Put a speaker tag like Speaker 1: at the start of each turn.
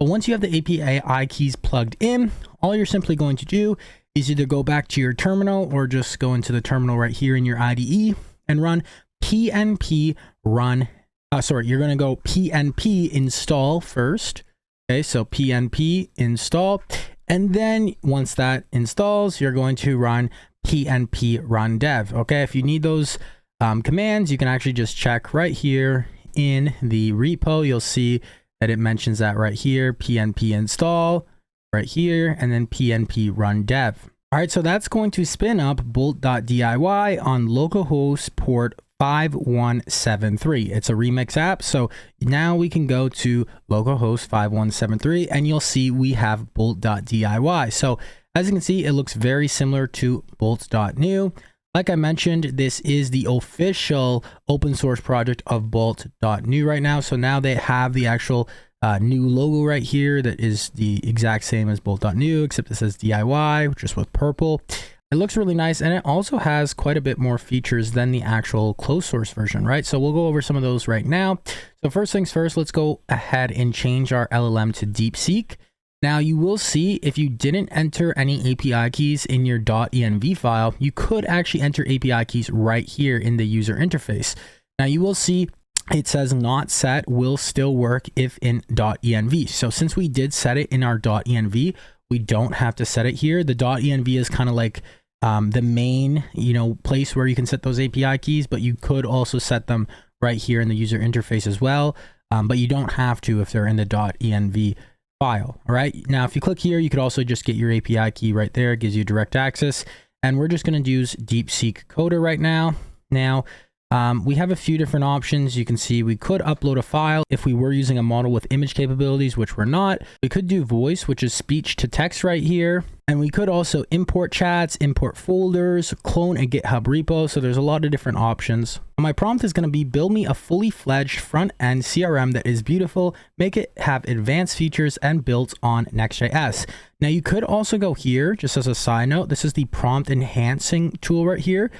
Speaker 1: But once you have the API keys plugged in, all you're simply going to do is either go back to your terminal or just go into the terminal right here in your IDE and run PNP run. You're going to go PNP install first. Okay, so PNP install. And then once that installs, you're going to run PNP run dev. Okay, if you need those commands, you can actually just check right here in the repo. You'll see that it mentions that right here, PNP install right here, and then PNP run dev. All right, so that's going to spin up bolt.diy on localhost port 5173. It's a remix app. So now we can go to localhost 5173 and you'll see we have bolt.diy. So as you can see, it looks very similar to bolt.new. Like I mentioned, this is the official open source project of bolt.new right now. So now they have the actual new logo right here that is the exact same as bolt.new, except it says DIY, just with purple. It looks really nice, and it also has quite a bit more features than the actual closed source version, right? So we'll go over some of those right now. So first things first, let's go ahead and change our LLM to DeepSeek. Now you will see if you didn't enter any API keys in your .env file, you could actually enter API keys right here in the user interface. Now you will see it says not set will still work if in .env. So since we did set it in our .env, we don't have to set it here. The .env is kind of like the main, place where you can set those API keys, but you could also set them right here in the user interface as well. But you don't have to if they're in the .env file. All right. Now, if you click here, you could also just get your API key right there. It gives you direct access, and we're just going to use DeepSeek Coder right now. Now, we have a few different options. You can see we could upload a file if we were using a model with image capabilities, which we're not. We could do voice, which is speech to text right here. And we could also import chats, import folders, clone a GitHub repo. So there's a lot of different options. My prompt is going to be build me a fully fledged front-end CRM that is beautiful, make it have advanced features and built on Next.js. Now you could also go here, just as a side note, this is the prompt enhancing tool right here.